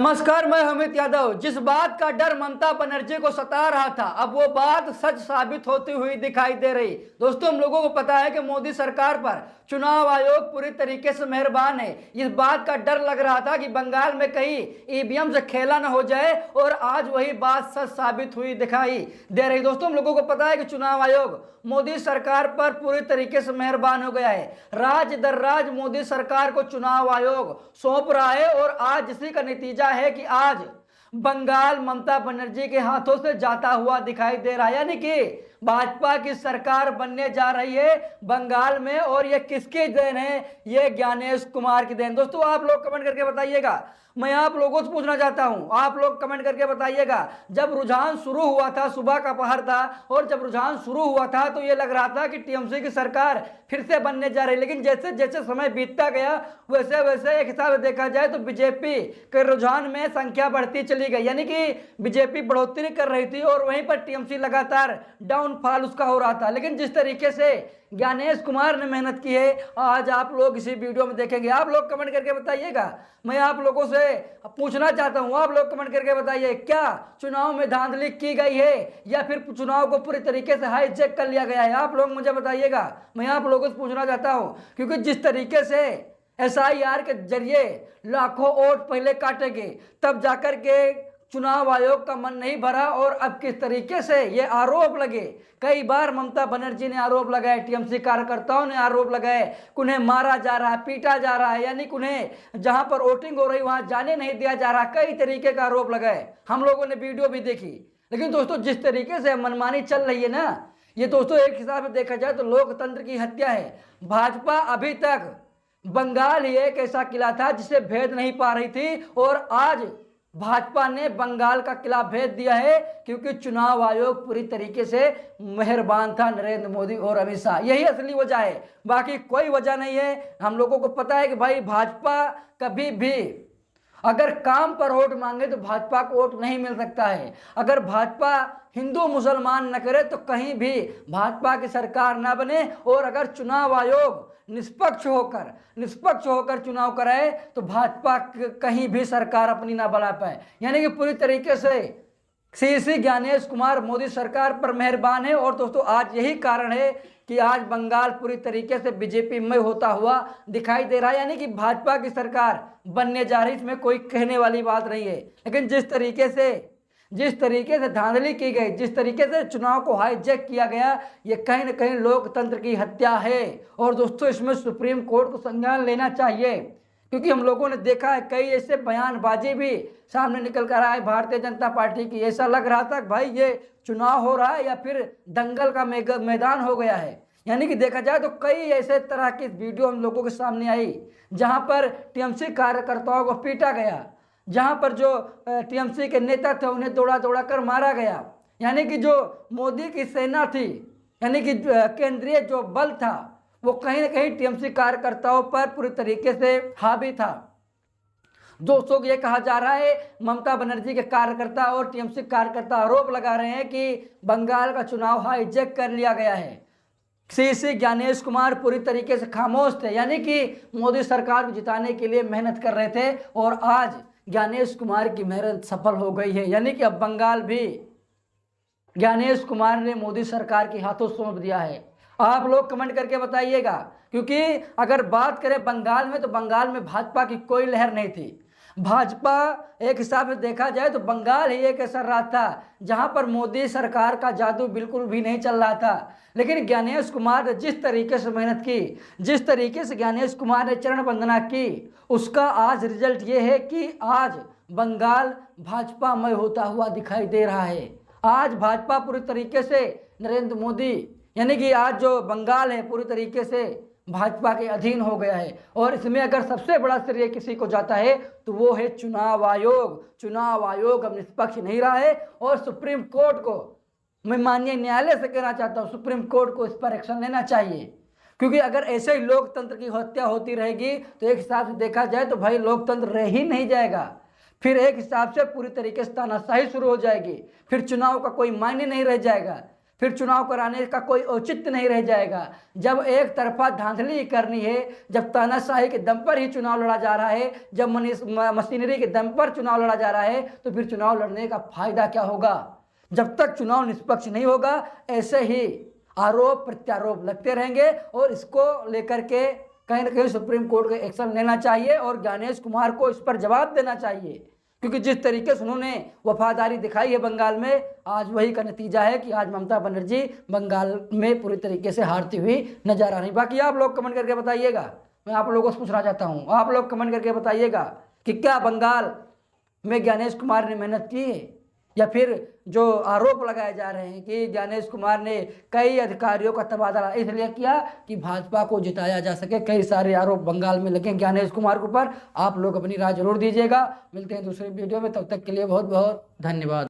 नमस्कार, मैं अमित यादव। जिस बात का डर ममता बनर्जी को सता रहा था, अब वो बात सच साबित होती हुई दिखाई दे रही। दोस्तों, हम लोगों को पता है कि मोदी सरकार पर चुनाव आयोग पूरी तरीके से मेहरबान है। इस बात का डर लग रहा था कि बंगाल में कहीं ईवीएम से खेला न हो जाए, और आज वही बात सच साबित हुई दिखाई दे रही। दोस्तों, हम लोगों को पता है कि चुनाव आयोग मोदी सरकार पर पूरी तरीके से मेहरबान हो गया है। राज्य दर राज्य मोदी सरकार को चुनाव आयोग सौंप रहा है, और आज इसी का नतीजा है कि आज बंगाल ममता बनर्जी के हाथों से जाता हुआ दिखाई दे रहा है। यानी कि भाजपा की सरकार बनने जा रही है बंगाल में, और ये किसकी देन है? ये ज्ञानेश कुमार की देन। दोस्तों, आप लोग कमेंट करके बताइएगा। मैं आप लोगों से पूछना चाहता हूं, आप लोग कमेंट करके बताइएगा। जब रुझान शुरू हुआ था, सुबह का पहर था, और जब रुझान शुरू हुआ था तो ये लग रहा था कि टीएमसी की सरकार फिर से बनने जा रही है। लेकिन जैसे जैसे समय बीतता गया, वैसे वैसे एक हिसाब से देखा जाए तो बीजेपी के रुझान में संख्या बढ़ती चली गई। यानी कि बीजेपी बढ़ोतरी कर रही थी, और वहीं पर टीएमसी लगातार डाउनफॉल उसका हो रहा था। लेकिन जिस तरीके से ज्ञानेश कुमार ने मेहनत की है, आज आप लोग इसी वीडियो में देखेंगे। आप लोग कमेंट करके बताइएगा। मैं आप लोगों से पूछना चाहता हूं, आप लोग कमेंट करके बताइए, क्या चुनाव में धांधली की गई है, या फिर चुनाव को पूरी तरीके से हाईजैक कर लिया गया है? आप लोग मुझे बताइएगा। मैं आप लोगों से पूछना चाहता हूं, क्योंकि जिस तरीके से एसआईआर के जरिए लाखों वोट पहले काटेंगे, तब जाकर के चुनाव आयोग का मन नहीं भरा, और अब किस तरीके से ये आरोप लगे। कई बार ममता बनर्जी ने आरोप लगाए, टीएमसी कार्यकर्ताओं ने आरोप लगाए कि उन्हें मारा जा रहा है, पीटा जा रहा है, यानी कि उन्हें जहां पर वोटिंग हो रही वहां जाने नहीं दिया जा रहा। कई तरीके का आरोप लगाए, हम लोगों ने वीडियो भी देखी। लेकिन दोस्तों, जिस तरीके से मनमानी चल रही है ना, ये दोस्तों एक हिसाब से देखा जाए तो लोकतंत्र की हत्या है। भाजपा अभी तक बंगाल ही एक ऐसा किला था जिसे भेद नहीं पा रही थी, और आज भाजपा ने बंगाल का किला भेद दिया है, क्योंकि चुनाव आयोग पूरी तरीके से मेहरबान था नरेंद्र मोदी और अमित शाह। यही असली वजह है, बाकी कोई वजह नहीं है। हम लोगों को पता है कि भाई भाजपा कभी भी अगर काम पर वोट मांगे तो भाजपा को वोट नहीं मिल सकता है। अगर भाजपा हिंदू मुसलमान न करे तो कहीं भी भाजपा की सरकार ना बने, और अगर चुनाव आयोग निष्पक्ष होकर चुनाव कराए तो भाजपा कहीं भी सरकार अपनी ना बढ़ा पाए। यानी कि पूरी तरीके से श्री ज्ञानेश कुमार मोदी सरकार पर मेहरबान है। और दोस्तों, आज यही कारण है कि आज बंगाल पूरी तरीके से बीजेपी में होता हुआ दिखाई दे रहा है। यानी कि भाजपा की सरकार बनने जा रही, इसमें कोई कहने वाली बात नहीं है। लेकिन जिस तरीके से धांधली की गई, जिस तरीके से चुनाव को हाईजैक किया गया, ये कहीं ना कहीं लोकतंत्र की हत्या है। और दोस्तों, इसमें सुप्रीम कोर्ट को संज्ञान लेना चाहिए, क्योंकि हम लोगों ने देखा है कई ऐसे बयानबाजी भी सामने निकल कर आए भारतीय जनता पार्टी की। ऐसा लग रहा था कि भाई ये चुनाव हो रहा है या फिर दंगल का मैदान हो गया है। यानी कि देखा जाए तो कई ऐसे तरह की वीडियो हम लोगों के सामने आई, जहां पर टीएमसी कार्यकर्ताओं को पीटा गया, जहां पर जो टीएमसी के नेता थे उन्हें दौड़ा दौड़ा कर मारा गया। यानी कि जो मोदी की सेना थी, यानी कि केंद्रीय जो बल था, वो कहीं ना कहीं टीएमसी कार्यकर्ताओं पर पूरी तरीके से हावी था। दोस्तों, ये कहा जा रहा है ममता बनर्जी के कार्यकर्ता और टीएमसी कार्यकर्ता आरोप लगा रहे हैं कि बंगाल का चुनाव हाईजैक कर लिया गया है। श्री ज्ञानेश कुमार पूरी तरीके से खामोश थे, यानी कि मोदी सरकार को जिताने के लिए मेहनत कर रहे थे, और आज ज्ञानेश कुमार की मेहनत सफल हो गई है। यानी कि अब बंगाल भी ज्ञानेश कुमार ने मोदी सरकार के हाथों सौंप दिया है। आप लोग कमेंट करके बताइएगा, क्योंकि अगर बात करें बंगाल में, तो बंगाल में भाजपा की कोई लहर नहीं थी। भाजपा एक हिसाब से देखा जाए तो बंगाल ही एक ऐसा राज्य था जहां पर मोदी सरकार का जादू बिल्कुल भी नहीं चल रहा था। लेकिन ज्ञानेश कुमार ने जिस तरीके से मेहनत की, जिस तरीके से ज्ञानेश कुमार ने चरण वंदना की, उसका आज रिजल्ट ये है कि आज बंगाल भाजपामय होता हुआ दिखाई दे रहा है। आज भाजपा पूरी तरीके से नरेंद्र मोदी, यानी कि आज जो बंगाल है पूरी तरीके से भाजपा के अधीन हो गया है। और इसमें अगर सबसे बड़ा श्रेय किसी को जाता है तो वो है चुनाव आयोग। चुनाव आयोग अब निष्पक्ष नहीं रहा है, और सुप्रीम कोर्ट को मैं माननीय न्यायालय से कहना चाहता हूँ, सुप्रीम कोर्ट को इस पर एक्शन लेना चाहिए। क्योंकि अगर ऐसे ही लोकतंत्र की हत्या होती रहेगी तो एक हिसाब से देखा जाए तो भाई लोकतंत्र रह ही नहीं जाएगा। फिर एक हिसाब से पूरी तरीके से तानाशाही शुरू हो जाएगी, फिर चुनाव का कोई मायने नहीं रह जाएगा। फिर चुनाव कराने का कोई औचित्य नहीं रह जाएगा। जब एक तरफा धांधली करनी है, जब तानाशाही के दम पर ही चुनाव लड़ा जा रहा है, जब मशीनरी के दम पर चुनाव लड़ा जा रहा है, तो फिर चुनाव लड़ने का फायदा क्या होगा। जब तक चुनाव निष्पक्ष नहीं होगा ऐसे ही आरोप प्रत्यारोप लगते रहेंगे और इसको लेकर के कहीं ना कहीं सुप्रीम कोर्ट को एक्शन लेना चाहिए और ज्ञानेश कुमार को इस पर जवाब देना चाहिए, क्योंकि जिस तरीके से उन्होंने वफादारी दिखाई है बंगाल में, आज वही का नतीजा है कि आज ममता बनर्जी बंगाल में पूरी तरीके से हारती हुई नजर आ रही। बाकी आप लोग कमेंट करके बताइएगा, मैं आप लोगों से पूछना चाहता हूँ, आप लोग कमेंट करके बताइएगा कि क्या बंगाल में ज्ञानेश कुमार ने मेहनत की है, या फिर जो आरोप लगाए जा रहे हैं कि ज्ञानेश कुमार ने कई अधिकारियों का तबादला इसलिए किया कि भाजपा को जिताया जा सके। कई सारे आरोप बंगाल में लगे ज्ञानेश कुमार के ऊपर। आप लोग अपनी राय जरूर दीजिएगा। मिलते हैं दूसरे वीडियो में, तब तक के लिए बहुत बहुत धन्यवाद।